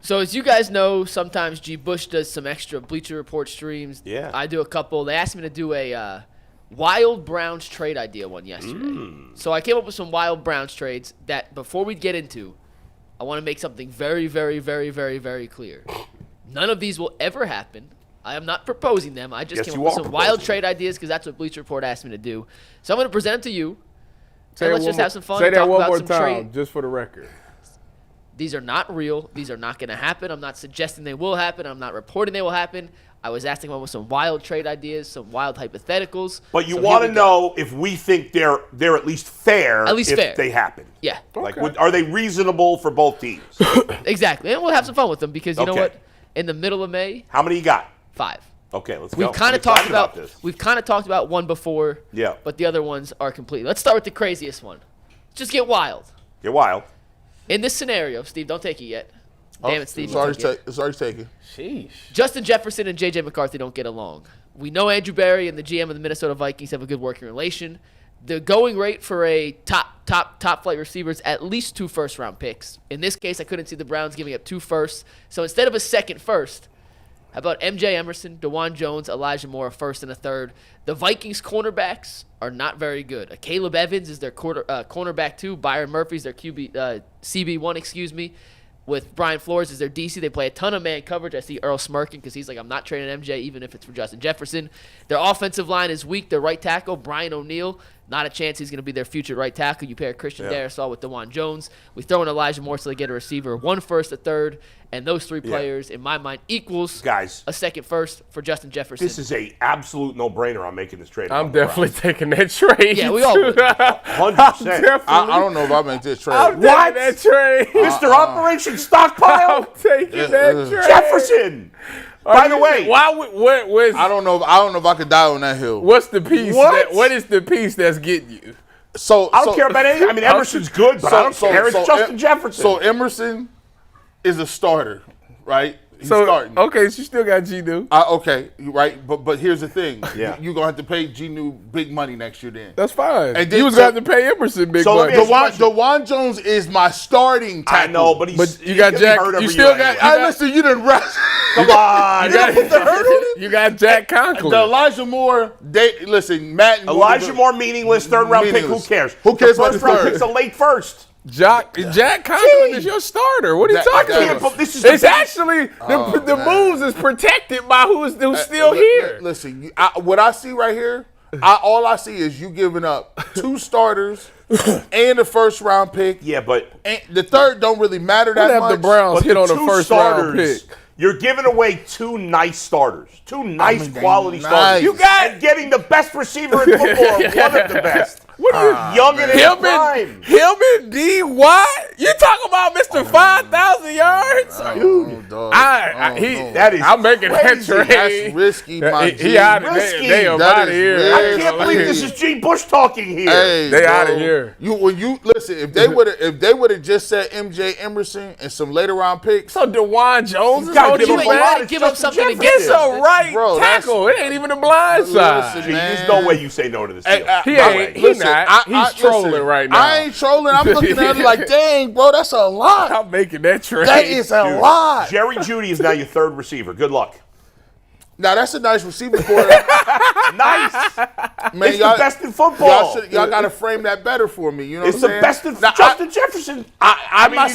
So as you guys know, sometimes G. Bush does some extra Bleacher Report streams. Yeah. I do a couple. They asked me to do a Wild Browns trade idea one yesterday. So I came up with some Wild Browns trades that before we get into, I want to make something very, very, very, very, very clear. None of these will ever happen. I am not proposing them. I just came up with some wild trade ideas because that's what Bleacher Report asked me to do. So I'm going to present them to you. And let's just have some fun. Say and that talk one about more some time, just for the record. These are not real. These are not going to happen. I'm not suggesting they will happen. I'm not reporting they will happen. I was asking about some wild trade ideas, some wild hypotheticals. But you want to know if we think they're at least fair. If they happen. Yeah. Like, are they reasonable for both teams? Exactly. And we'll have some fun with them because you know what? In the middle of May. How many you got? 5. Okay, let's go. We've kind of talked about this. We've kind of talked about one before. Yeah. But the other ones are completely. Let's start with the craziest one. Just get wild. Get wild. In this scenario, Steve, don't take it yet. Damn it, Steve. It's already taken. Sheesh. Justin Jefferson and J.J. McCarthy don't get along. We know Andrew Berry and the GM of the Minnesota Vikings have a good working relation. The going rate for a top flight receiver is at least 2 first-round picks. In this case, I couldn't see the Browns giving up 2 firsts. So instead of a second first, how about MJ Emerson, Dawand Jones, Elijah Moore, a first and a third? The Vikings cornerbacks are not very good. Caleb Evans is their cornerback 2. Byron Murphy's their CB1, with Brian Flores as their DC. They play a ton of man coverage. I see Earl smirking because he's like, I'm not trading MJ even if it's for Justin Jefferson. Their offensive line is weak. Their right tackle, Brian O'Neill, not a chance he's going to be their future right tackle. You pair Christian Darrisaw with Dawand Jones. We throw in Elijah Moore so they get a receiver, 1 first, a third, and those 3 players, in my mind, equals a second first for Justin Jefferson. This is a absolute no-brainer. I'm making this trade. I'm definitely taking that trade. Yeah, we all would. 100%. I don't know if I make this trade. I'm taking that trade. Mr. Operation Stockpile? I'm taking that trade. Jefferson. By the way, I don't know if I could die on that hill. What's the piece? What is the piece that's getting you? So I don't care about anything. I mean, Emerson's good, but I don't care. It's Justin Jefferson. So Emerson is a starter, right? He's starting. Okay, so you still got G-New. Okay, right. But here's the thing. Yeah. You're going to have to pay G-New big money next year then. That's fine. And you was going to have to pay Emerson big money. Dawand Jones is my starting tackle. I know, but you got Jack. You still got. Listen, you didn't rest. Come on. You got Jack Conklin. The Elijah Moore. Listen, Matt. Elijah Moore meaningless, 3rd round pick. Who cares? Who cares about the first round third? pick's a late first. Jack Conklin is your starter. What are you talking about? It's actually the moves is protected by who's still here. Listen, what I see right here, all I see is you giving up 2 starters and a 1st round pick. Yeah, but the third don't really matter that much. The Browns hit on the 1st round pick. You're giving away 2 nice starters, 2 nice quality starters. You got getting the best receiver in football, one of the best. What are you young and in prime? Him and D. Watt? You talking about Mr. 5,000 yards? I'm making that trade. That's risky, my G. They out of here. I can't believe this is G. Bush talking here. Hey, they out of here. Listen, if they would have just said MJ Emerson and some later round picks. So Dawand Jones is going to give up something to get it's a right tackle. It ain't even a blind side. There's no way you say no to this deal. He ain't. He's not. He's trolling right now. I ain't trolling. I'm looking at him like, dang, bro, that's a lot. I'm making that trade. That is a lot. Jerry Jeudy is now your 3rd receiver. Good luck. Now, that's a nice receiver for him. Nice. Man, it's the best in football. Y'all got to frame that better for me. You know what I'm saying? It's the best in Justin Jefferson. I'm not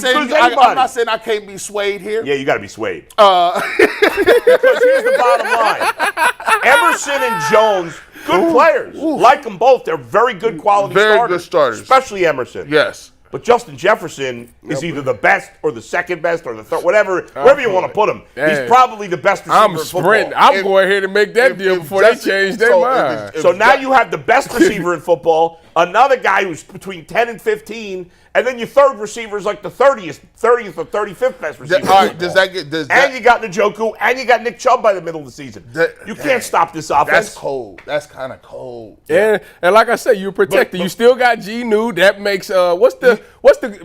saying I can't be swayed here. Yeah, you got to be swayed. Because here's the bottom line. Emerson and Jones, good players. Like them both. They're very good quality good starters. Especially Emerson. Yes. But Justin Jefferson is either the best or the second best or the third, wherever you want to put him. He's probably the best receiver in football. I'm going ahead and make that deal before they change their mind. So now you have the best receiver in football, another guy who's between 10 and 15, and then your 3rd receiver is like the 30th or 35th best receiver. All right, and you got Njoku, and you got Nick Chubb by the middle of the season. You can't stop this offense. That's cold. That's kind of cold. And like I said, you're protected. You still got G-New. That makes what's the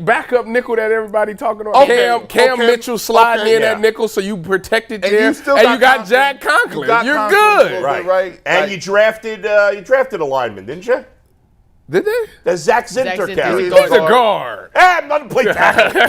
backup nickel that everybody talking about? Cam Mitchell sliding in that nickel, so you protected there. And you got Jack Conklin. You're good. Right. And you drafted a lineman, didn't you? Did they? The Zach Zinter Zinter's carry. a He's a guard. I'm not play tackle.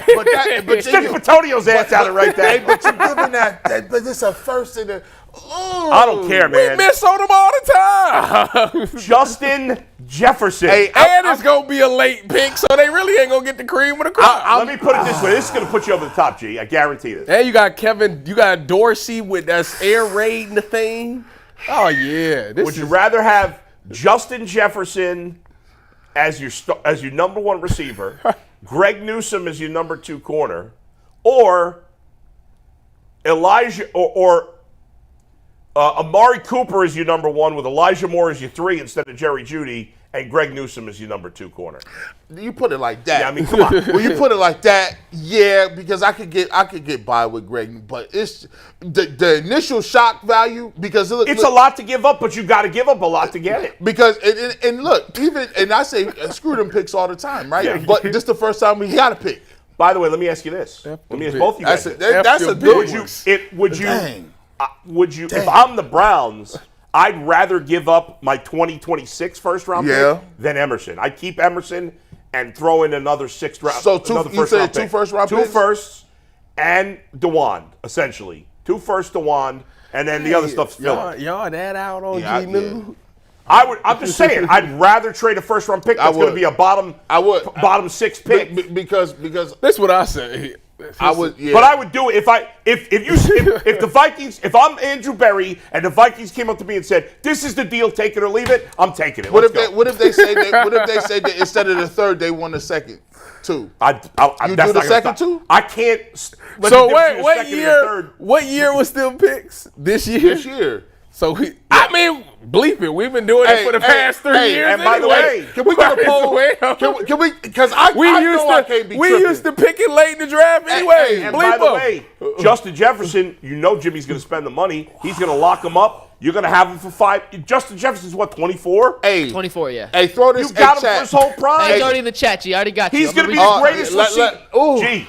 but Stick Petonio's ass out of right there. Hey, but you're giving that. But it's a first in the. I don't care, We man. miss on them all the time. Justin Jefferson. Hey, And it's going to be a late pick, so they really ain't going to get the cream of the crop. Let me put it this way. This is going to put you over the top, G. I guarantee this. And you got Dorsey with that air raid and the thing. Oh, yeah. Would you rather have Justin Jefferson as your number one receiver, Greg Newsome as your number 2 corner, or Elijah or Amari Cooper is your number 1 with Elijah Moore as your 3 instead of Jerry Jeudy, and Greg Newsome is your number 2 corner? You put it like that. Yeah, I mean, come on. When you put it like that, yeah, because I could get by with Greg, but it's the initial shock value because It's a lot to give up, but you got to give up a lot to get it. Because and look, even and I say screw them picks all the time, right? Yeah. But this is the first time we got a pick. By the way, let me ask you this. Let me ask both of you guys. That's a good one. Would you? If I'm the Browns, I'd rather give up my 2026 first round pick than Emerson. I'd keep Emerson and throw in another sixth round. So another you first said round two pick. first round Two picks? firsts and Dawand, essentially. 2 firsts, Dawand, and then the other stuff's filler. Y'all that out on Yeah, G New? I'm just saying, I'd rather trade a first round pick that's going to be a bottom 6 pick. because That's what I say. I would. Yeah. But I would do it if the Vikings, if I'm Andrew Berry and the Vikings came up to me and said, "This is the deal, take it or leave it," I'm taking it. What Let's if go. what if they say that instead of the third they won the second 2? You do the second 2? I can't. So wait, what year was still picks? This year? This year. So I mean, bleep it. We've been doing it for the past 3 years. And by the way, Can we get a poll? Can we? Because I can't be we tripping. used to pick it late in the draft anyway. and by the way, Justin Jefferson, Jimmy's going to spend the money. He's going to lock him up. You're going to have him for 5. Justin Jefferson's what, 24? Hey, 24, yeah. Hey, throw this. You got him for his whole prime. He's already in the chat, G. I already got you. He's going to be the greatest receiver.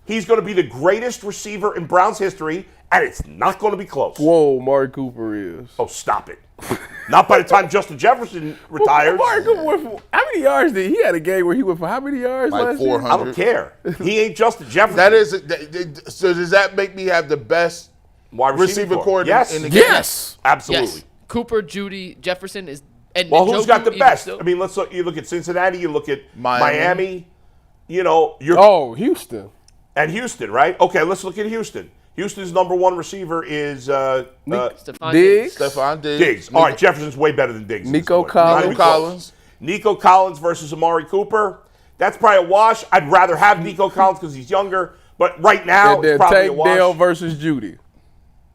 He's going to be the greatest receiver in Browns history, and it's not going to be close. Whoa, Mark Cooper is. Oh, stop it. Not by the time Justin Jefferson retires. Mark Cooper, how many yards did he had a game where he went for how many yards Like last 400. I don't care. He ain't Justin Jefferson. That is. So does that make me have the best wide receiver core Yes. in the game? Yes. Absolutely. Yes. Cooper, Judy, Jefferson is. And Well, who's got the Njoku best? still. I mean, let's look. You look at Cincinnati. You look at Miami. Miami. Houston. And Houston, right? Okay, let's look at Houston. Houston's number 1 receiver is Stephon Diggs. Stephon Diggs. All right, Jefferson's way better than Diggs. at this Nico point. Not even Collins. close. Nico Collins versus Amari Cooper. That's probably a wash. I'd rather have Nico Collins because he's younger. But right now, And it's then probably a Tank wash. Dell versus Judy.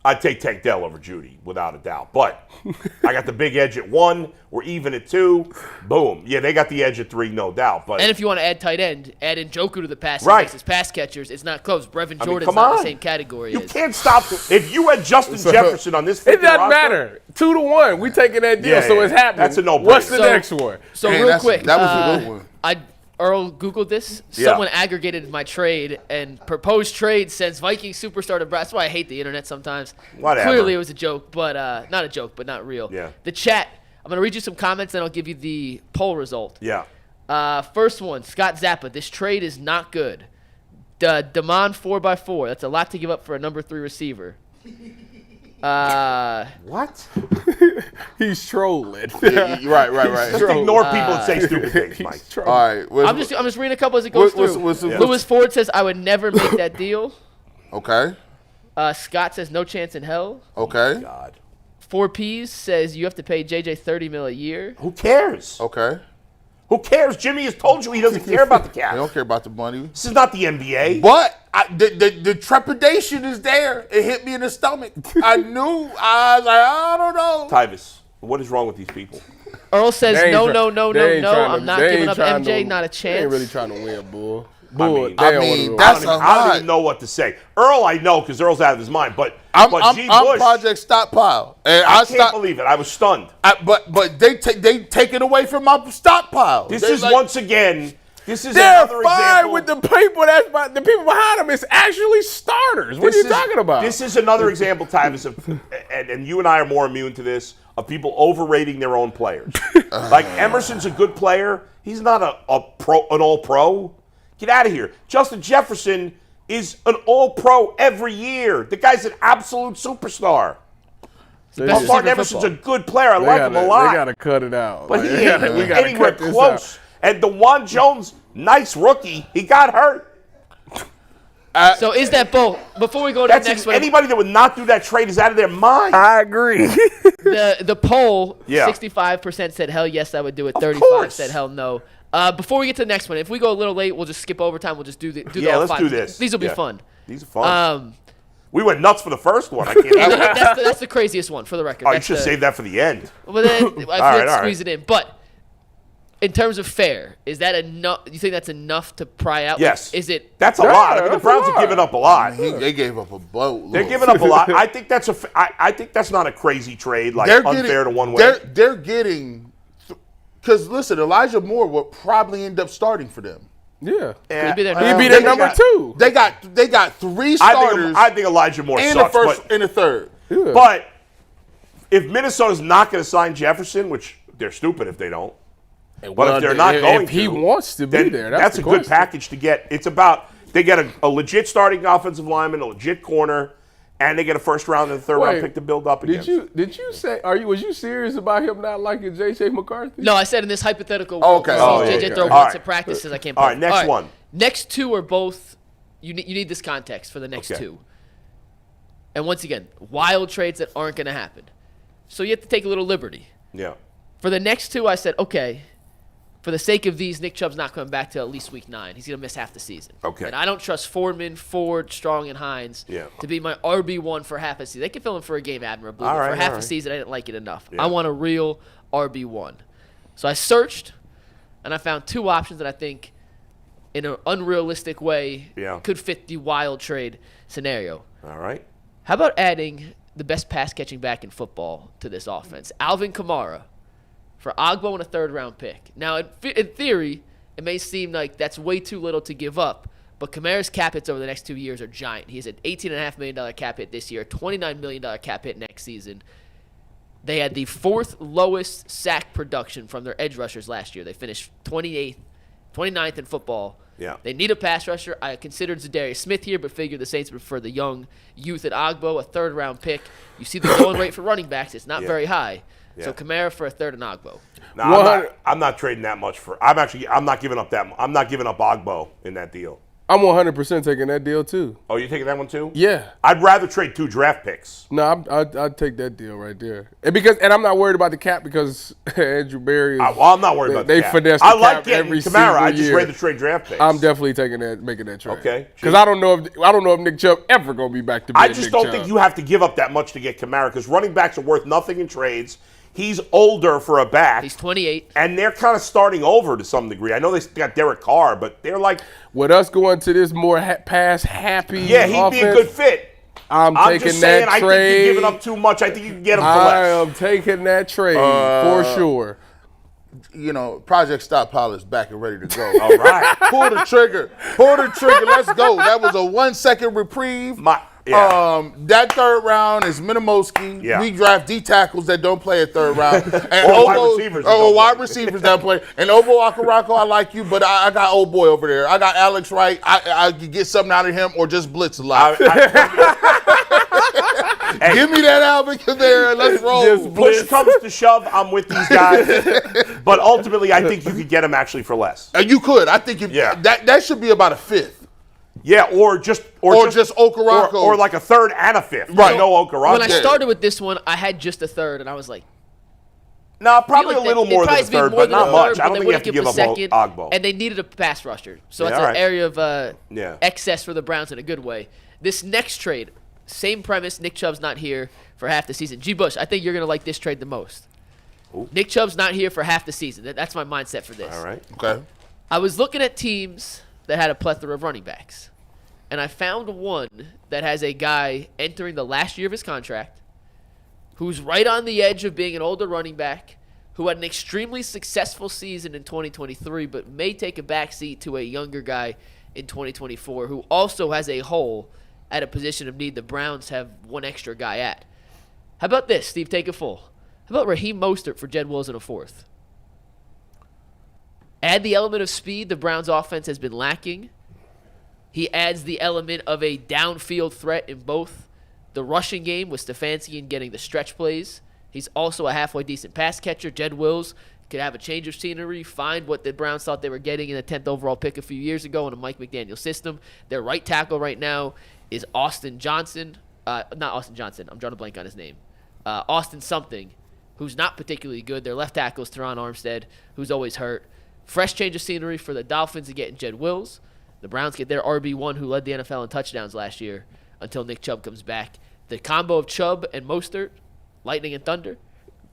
I'd take Tank Dell over Judy, without a doubt. But I got the big edge at 1. We're even at 2. Boom. Yeah, they got the edge at 3, no doubt. But And if you want to add tight end, add in Njoku to the passing Right. basis, pass catchers. It's not close. Brevin I mean, Jordan's come not on. the same category. You as. can't stop. If you had Justin Jefferson on this It 50 doesn't roster, matter. 2-1. We taking that deal, Yeah, so yeah. it's happening. That's a no-brainer. What's the So- next one? So Man, real that's- quick, that was a good one. Earl Googled this. Yeah. Someone aggregated my trade and proposed trade since Viking superstar to That's why I hate the internet sometimes. Whatever. Clearly it was a joke, but not a joke, but not real. Yeah. The chat. I'm gonna read you some comments, and I'll give you the poll result. Yeah. First one, Scott Zappa. This trade is not good. Dawand 4x4. That's a lot to give up for a number 3 receiver. What? He's trolling. Yeah, right. Just ignore people that say stupid things, Mike. All right. I'm just reading a couple as it goes through. Lewis Ford says, I would never make that deal. Okay. Scott says, no chance in hell. Okay. God. 4Ps says, you have to pay JJ $30 million a year. Who cares? Okay. Who cares? Jimmy has told you he doesn't care about the I cap. don't care about the money. This is not the NBA. But the trepidation is there. It hit me in the stomach. I knew. I was like, I don't know. Tyvis, what is wrong with these people? Earl says, They ain't no. try- I'm not giving up MJ. Not a They chance. ain't really trying to win, bull. I mean, that's I don't even know what to say. Earl, I know because Earl's out of his mind. But I'm G. Bush, Project Stockpile, and I can't believe it. I was stunned. But they take it away from my stockpile. This They is like- once again. This is They're another fine example. with the people. The people behind them is actually starters. What are you talking about? This is another example, Tyvis, of, and you and I are more immune to this, of people overrating their own players. Like Emerson's a good player. He's not an all-pro. Get out of here. Justin Jefferson is an all-pro every year. The guy's an absolute superstar. Martin Emerson's a good player. I like him a lot. They got to cut it out. But he ain't anywhere close. And Dawand Jones, nice rookie. He got hurt. So is that both? Before we go to the next one, anybody that would not do that trade is out of their mind. I agree. the poll, 65% said hell yes, I would do it. 35% said hell no. Before we get to the next one, if we go a little late, we'll just skip overtime. We'll just do the let's 5. do this. These will be fun. These are fun. We went nuts for the first one. I can't. That's the craziest one for the record. You should save that for the end. Well, then I squeeze it in. But in terms of fair, is that enough? You think that's enough to pry out? Yes. Is it? That's a lot. I mean, the Browns are giving up a lot. They gave up a boat. They're giving up a lot. I think that's not a crazy trade, like unfair to one way. They're getting, because listen, Elijah Moore will probably end up starting for them. Yeah. He'd be their number 2. They got 3 starters. I think Elijah Moore in sucks. the first and the third. Yeah. But if Minnesota's not going to sign Jefferson, which they're stupid if they don't, but if they're not going if he wants to be there, that's a good package to get. It's about they get a legit starting offensive lineman, a legit corner, and they get a first round and a third round pick to build up against. Did you say? Was you serious about him not liking J.J. McCarthy? No, I said in this hypothetical. Okay. JJ throw once at practices. I can't. All right. Next one. Next 2 are both. You need this context for the next 2. And once again, wild trades that aren't going to happen. So you have to take a little liberty. Yeah. For the next 2, I said, okay, for the sake of these, Nick Chubb's not coming back till at least week 9. He's going to miss half the season. Okay. And I don't trust Foreman, Ford, Strong, and Hines to be my RB1 for half a season. They can fill in for a game admirably, but for half a season, I didn't like it enough. Yeah. I want a real RB1. So I searched, and I found 2 options that I think, in an unrealistic way, could fit the wild trade scenario. All right. How about adding the best pass-catching back in football to this offense? Alvin Kamara for Ogbo and a 3rd-round pick. Now, in theory, it may seem like that's way too little to give up, but Kamara's cap hits over the next 2 years are giant. He has an $18.5 million cap hit this year, $29 million cap hit next season. They had the 4th lowest sack production from their edge rushers last year. They finished 29th in football. Yeah. They need a pass rusher. I considered Zadarius Smith here, but figured the Saints prefer the young youth at Ogbo, a 3rd-round pick. You see the going rate for running backs. It's not very high. Yeah. So Kamara for a 3rd and Ogbo. No, I'm not trading that much for. I'm not giving up that. I'm not giving up Ogbo in that deal. I'm 100% taking that deal too. Oh, you taking that one too? Yeah. I'd rather trade 2 draft picks. No, I'd take that deal right there. And I'm not worried about the cap because Andrew Berry. I'm not worried about the cap. They finesse the cap every single year. I just rather trade draft picks. I'm definitely making that trade. Okay. Because I don't know if Nick Chubb ever gonna be back to. I just don't think you have to give up that much to get Kamara because running backs are worth nothing in trades. He's older for a back. He's 28. And they're kind of starting over to some degree. I know they got Derek Carr, but they're like. With us going to this more pass-happy Yeah, he'd be a good fit. I'm taking just saying, that trade. I think you're giving up too much. I think you can get him for less. I am taking that trade for sure. You know, Project Stockpile is back and ready to go. All right. Pull the trigger. Let's go. That was a 1-second reprieve. That 3rd round is Minimowski. Yeah. We draft D tackles that don't play a 3rd round. And wide receivers that don't play. And Obo Akarako, I like you, but I got old boy over there. I got Alex Wright. I could get something out of him or just blitz a lot. Hey, give me that Alvin Kamara. Let's roll. Push comes to shove, I'm with these guys. But ultimately, I think you could get him actually for less. You could. I think that should be about a 5th. Yeah, or just Okoronkwo. or like a 3rd and a 5th. Right. No Okoronkwo. When I started with this one, I had just a 3rd, and I was like, no, probably a little more than a 3rd, but not much. I don't think you have to give up Ogbo. And they needed a pass rusher. So that's an area of excess for the Browns in a good way. This next trade, same premise. Nick Chubb's not here for half the season. G. Bush, I think you're going to like this trade the most. Ooh. Nick Chubb's not here for half the season. That's my mindset for this. All right. Okay. I was looking at teams that had a plethora of running backs. And I found one that has a guy entering the last year of his contract who's right on the edge of being an older running back, who had an extremely successful season in 2023 but may take a backseat to a younger guy in 2024 who also has a hole at a position of need the Browns have one extra guy at. How about this, Steve? Take it full. How about Raheem Mostert for Jed Wills in a fourth? Add the element of speed the Browns' offense has been lacking. He adds the element of a downfield threat in both the rushing game with Stefanski and getting the stretch plays. He's also a halfway decent pass catcher. Jed Wills could have a change of scenery, find what the Browns thought they were getting in the 10th overall pick a few years ago in a Mike McDaniel system. Their right tackle right now is Austin Johnson. Not Austin Johnson. I'm drawing a blank on his name. Austin something, who's not particularly good. Their left tackle is Teron Armstead, who's always hurt. Fresh change of scenery for the Dolphins to get in Jed Wills. The Browns get their RB1, who led the NFL in touchdowns last year, until Nick Chubb comes back. The combo of Chubb and Mostert, lightning and thunder,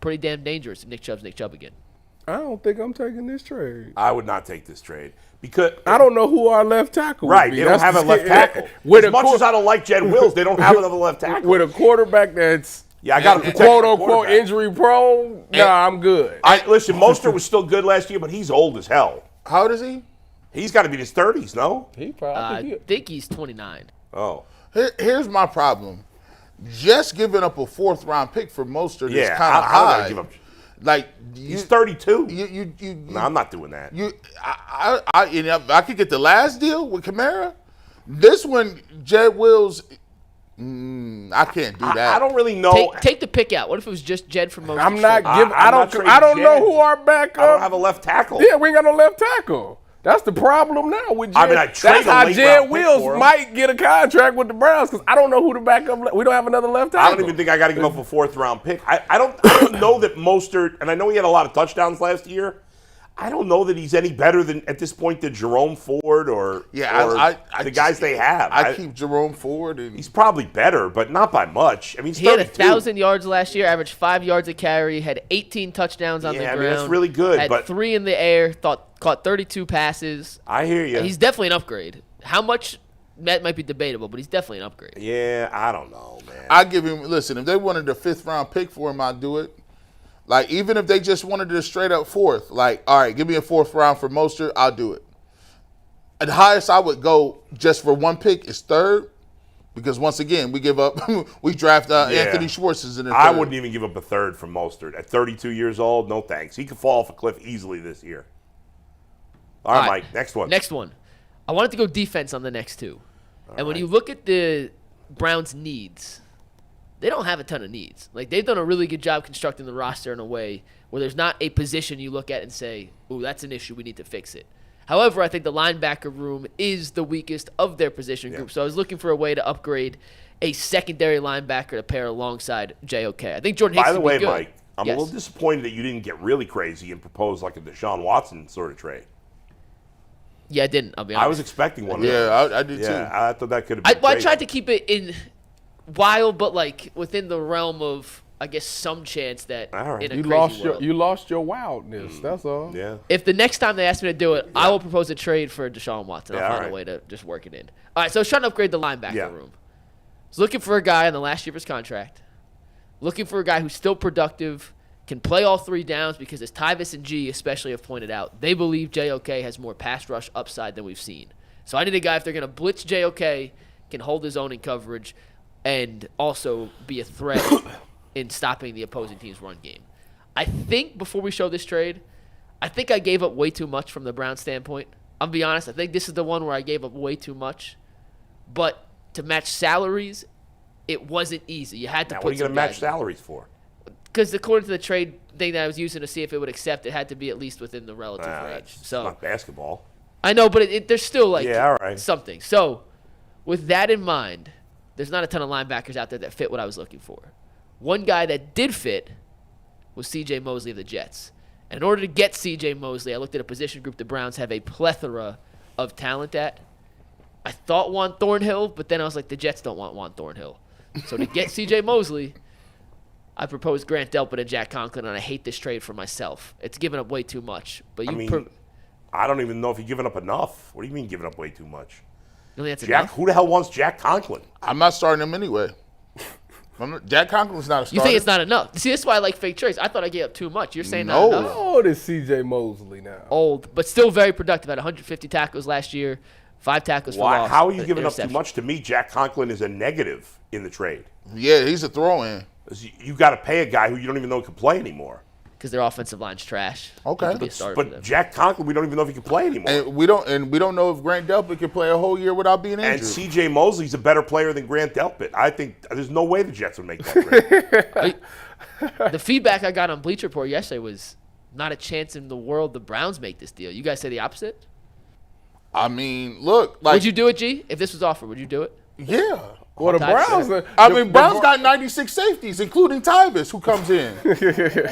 pretty damn dangerous if Nick Chubb's Nick Chubb again. I don't think I'm taking this trade. I would not take this trade because I don't know who our left tackle would right. be. They don't have a left tackle. As much as I don't like Jed Wills, they don't have another left tackle. With a quarterback that's I got to protect quote unquote injury prone. Nah, I'm good. Listen, Mostert was still good last year, but he's old as hell. How old is he? He's got to be in his 30s, no? He probably I think he's 29. Oh. Here's my problem. Just giving up a 4th round pick for Mostert is kind of high. Give up. Like he's 32. No, I'm not doing that. I could get the last deal with Kamara. This one, Jed Wills, I can't do that. I don't really know. Take the pick out. What if it was just Jed from Mostert? I'm not giving. I don't know who our backup. I don't have a left tackle. Yeah, we ain't got no left tackle. That's the problem now with Jed. I mean, that's how Jed Wills might get a contract with the Browns because I don't know who the backup. We don't have another left tackle. I don't even think I got to give up a 4th round pick. I don't know that Mostert, and I know he had a lot of touchdowns last year. I don't know that he's any better than at this point than Jerome Ford or the guys they have. I keep Jerome Ford. And he's probably better, but not by much. I mean, he had 1,000 yards last year, averaged 5 yards a carry, had 18 touchdowns on the ground. I mean, that's really good. Had 3 in the air, caught 32 passes. I hear you. He's definitely an upgrade. How much? That might be debatable, but he's definitely an upgrade. Yeah, I don't know, man. I give him. Listen, if they wanted a 5th round pick for him, I'd do it. Like, even if they just wanted a straight up 4th, like, all right, give me a 4th round for Mostert, I'll do it. And the highest I would go just for 1 pick is 3rd, because once again, we draft Anthony Schwartz in the 3rd. I wouldn't even give up a 3rd for Mostert. At 32 years old, no thanks. He could fall off a cliff easily this year. All right, Mike, next one. Next one. I wanted to go defense on the next two. When you look at the Browns' needs, they don't have a ton of needs. Like, they've done a really good job constructing the roster in a way where there's not a position you look at and say, ooh, that's an issue, we need to fix it. However, I think the linebacker room is the weakest of their position group. So I was looking for a way to upgrade a secondary linebacker to pair alongside JOK. I think Jordan Hicks By the way, good. Mike, I'm a little disappointed that you didn't get really crazy and propose like a Deshaun Watson sort of trade. Yeah, I didn't. I'll be honest. I was expecting one. I did too. I thought that could have been. I tried to keep it in wild, but like within the realm of, I guess, some chance that in a crazy world. You lost your wildness. That's all. Yeah. If the next time they ask me to do it, I will propose a trade for Deshaun Watson. I'll find a way to just work it in. All right, so I was trying to upgrade the linebacker room. I was looking for a guy in the last year of his contract. Looking for a guy who's still productive, can play all 3 downs because, as Tyvis and G especially have pointed out, they believe JOK has more pass rush upside than we've seen. So I need a guy, if they're going to blitz JOK, can hold his own in coverage and also be a threat in stopping the opposing team's run game. I think before we show this trade, I think I gave up way too much from the Browns standpoint. I'll be honest, I think this is the one where I gave up way too much. But to match salaries, it wasn't easy. You had to put what are you some going to match guys salaries for? Because according to the trade thing that I was using to see if it would accept, it had to be at least within the relative range. It's So not basketball. I know, but there's still like all something. So with that in mind, there's not a ton of linebackers out there that fit what I was looking for. One guy that did fit was C.J. Mosley of the Jets. And in order to get C.J. Mosley, I looked at a position group the Browns have a plethora of talent at. I thought Juan Thornhill, but then I was like, the Jets don't want Juan Thornhill. So to get C.J. Mosley, I proposed Grant Delpit and Jack Conklin, and I hate this trade for myself. It's giving up way too much. But I don't even know if you're giving up enough. What do you mean giving up way too much? You think that's Jack, enough? who the hell wants Jack Conklin? I'm not starting him anyway. Jack Conklin's not a starter. You think it's not enough? See, this is why I like fake trades. I thought I gave up too much. You're saying No. not enough? How old is C.J. Mosley now? Old, but still very productive. Had 150 tackles last year, 5 tackles for loss. How are you giving up too interception. much? To me, Jack Conklin is a negative in the trade. Yeah, he's a throw-in. You got to pay a guy who you don't even know can play anymore. Because their offensive line's trash. Okay. But Jack Conklin, we don't even know if he can play anymore. And we don't know if Grant Delpit can play a whole year without being injured. And C.J. Mosley's a better player than Grant Delpit. I think there's no way the Jets would make that trade. The feedback I got on Bleacher Report yesterday was not a chance in the world the Browns make this deal. You guys say the opposite? I mean, look. Like, Would you do it, G? If this was offered, would you do it? Yeah. Well, the Browns. Browns got 96 safeties, including Tyvis, who comes in.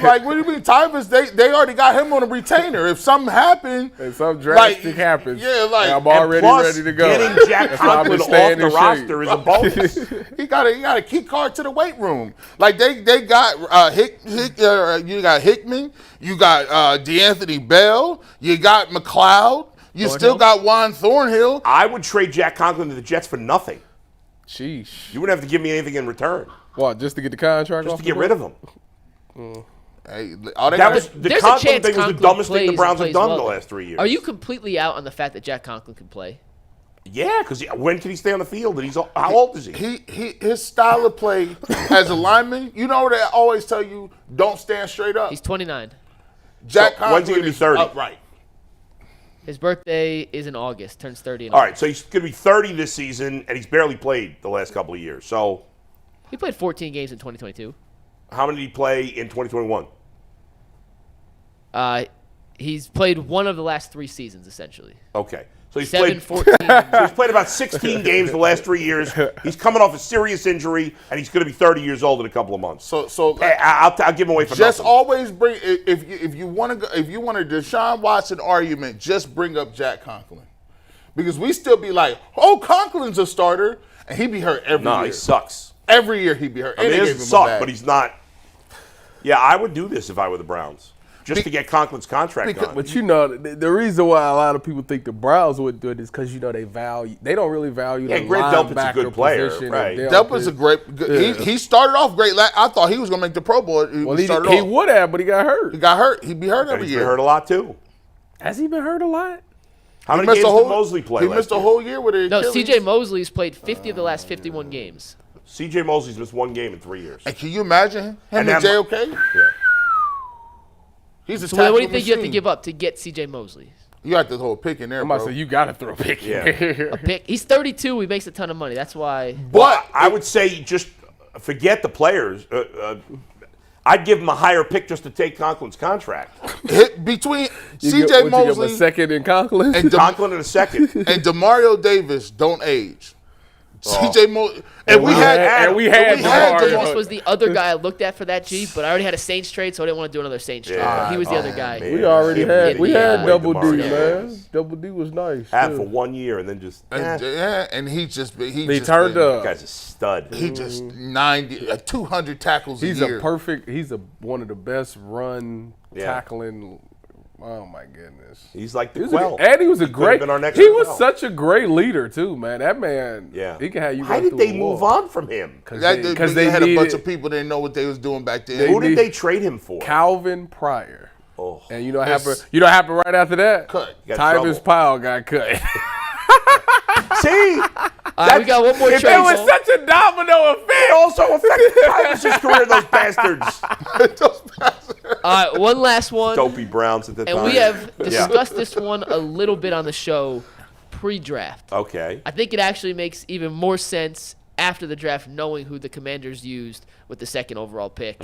Like, what do you mean, Tyvis? They already got him on a retainer. If something happened, and something drastic happens, I'm already ready to go. Getting Jack Conklin off the roster is a bonus. He got a key card to the weight room. Like they got you got Hickman, you got DeAnthony Bell, you got McLeod, you still got Juan Thornhill. I would trade Jack Conklin to the Jets for nothing. Sheesh. You wouldn't have to give me anything in return. What, just to get the contract just off to get rid of him. Hey, The Conklin thing was the dumbest thing the Browns have done in the last 3 years. Are you completely out on the fact that Jack Conklin can play? Yeah, because when can he stay on the field? And how old is he? His style of play as a lineman, you know they always tell you, don't stand straight up. He's 29. Jack Conklin when's he going to be 30? Upright. His birthday is in August. Turns 30 in All August. right, so he's going to be 30 this season, and he's barely played the last couple of years. So He played 14 games in 2022. how many did he play in 2021? He's played one of the last 3 seasons, essentially. Okay. So he's 7, played 14. So he's played about 16 games the last 3 years. He's coming off a serious injury, and he's going to be 30 years old in a couple of months. So I'll give him away for just nothing. always bring if you want a Deshaun Watson argument, just bring up Jack Conklin, because we still be like, oh, Conklin's a starter, and he be hurt every year. No, he sucks. Every year he be hurt. I mean, he doesn't suck, but he's not. Yeah, I would do this if I were the Browns. Just to get Conklin's contract on. But the reason why a lot of people think the Browns would do it is because they don't really value the Grant Delpit's a linebacker good player, position. right? Delpit's a great. He started off great. I thought he was going to make the Pro Bowl. Well, he would have, but he got hurt. He got hurt. He'd be hurt every He's year. been hurt a lot too. Has he been hurt a lot? How many games did Mosley play? He missed a whole year with it. No, C.J. Mosley's played 50 of the last 51 games. C.J. Mosley's missed 1 game in 3 years. And can you imagine him and JOK? Yeah. He's a So what do you think machine. you have to give up to get C.J. Mosley? You got the whole pick in there, I'm bro. about to say you got to throw a pick in there. A pick. He's 32. He makes a ton of money. That's why. But I would say just forget the players. I'd give him a higher pick just to take Conklin's contract. Between You C.J. give Mosley him a second in Conklin? and Conklin in a second. and DeMario Davis don't age. C.J. Mosley And we had DeMario. Davis was the other guy I looked at for that G, but I already had a Saints trade, so I didn't want to do another Saints trade. But he was the other guy. man. We already had Double D, DeMario man. Davis. Double D was nice. Had too. for 1 year and then just and he turned That up. guy's a stud. He just 200 tackles He's a year. He's one of the best run tackling. Oh my goodness. He's like the He was Quell. and he was a He could've great. been our next He was Quell. such a great leader too, man. That man. Yeah. He can have you. Why run did through they a move wall. on from him? Because they had a bunch of people that didn't know what they was doing back then. Who did they trade him for? Calvin Pryor. Oh. And you know what happened? You know what happened right after that? Cut. Got Tyvis trouble. Powell got cut. See? We got one more If trade. it was Mo. Such a domino effect. It also affected Tyvis' career, those bastards. All right, one last one. Dopey Browns at the time. And we have discussed this one a little bit on the show pre-draft. Okay. I think it actually makes even more sense after the draft, knowing who the Commanders used with the second overall pick.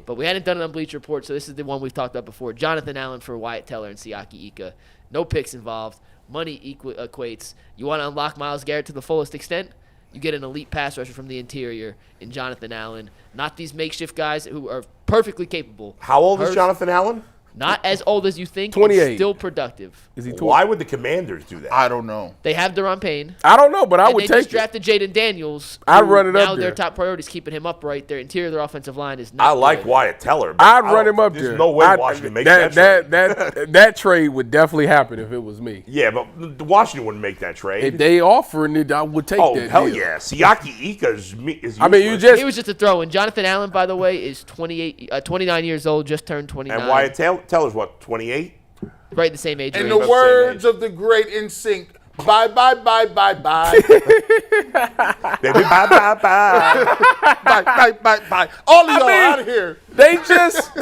But we hadn't done it on Bleacher Report, so this is the one we've talked about before. Jonathan Allen for Wyatt Teller and Siaki Ika. No picks involved. Money equates. You want to unlock Myles Garrett to the fullest extent? You get an elite pass rusher from the interior in Jonathan Allen. Not these makeshift guys who are perfectly capable. How old is Jonathan Allen? Not as old as you think. 28. Still productive. Is he Why would the Commanders do that? I don't know. They have Deron Payne. I don't know, but I And would they take just drafted Jaden Daniels. I'd who run it up Now their there. top priority is keeping him upright. Their interior, their offensive line is not I like good. Wyatt Teller. but I'd I run don't- him up there's there. no way Washington makes that trade. That trade would definitely happen if it was me. Yeah, but Washington wouldn't make that trade. If they offering it, I would take Oh, that. hell deal. yeah. Siaki Ika is useless. I mean, you He just was just a throw. And Jonathan Allen, by the way, is 29 years old, just turned 29. And Wyatt Teller's what, 28? Right the same age In range. the about the same words age. of the great NSYNC, Bye, bye, bye, bye, bye. Baby, bye, bye, bye. Bye, bye, bye, bye. All of y'all out of here. They just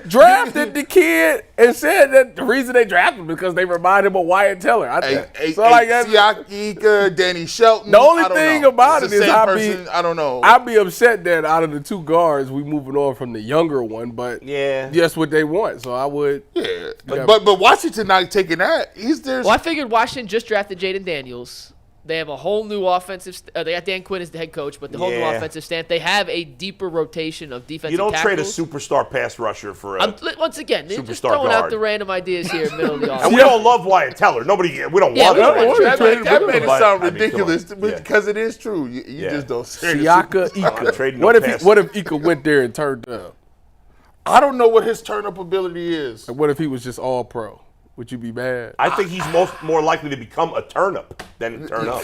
drafted the kid and said that the reason they drafted him because they remind him of Wyatt Teller. Siaki, Danny Shelton. The only thing about it is I don't know. I'd be upset that out of the two guards, we moving on from the younger one, but that's what they want. So I would. Yeah, but Washington not taking that. Well, I figured Washington just drafted Jaden Daniels. They have a whole new offensive. They got Dan Quinn as the head coach, but the whole new offensive staff. They have a deeper rotation of defensive. You don't tackles. trade a superstar pass rusher for a once again, they're just superstar throwing guard. out the random ideas here in the middle of the offseason. And we don't love Wyatt Teller. We don't love him. That made it sound But, I mean, ridiculous come on. because it is true. You just don't say it. Siaka trading Ika. no What if Ika went there and turned up? I don't know what his turn-up ability is. Like, what if he was just all pro? Would you be mad? I think he's more likely to become a turnip than a turn up.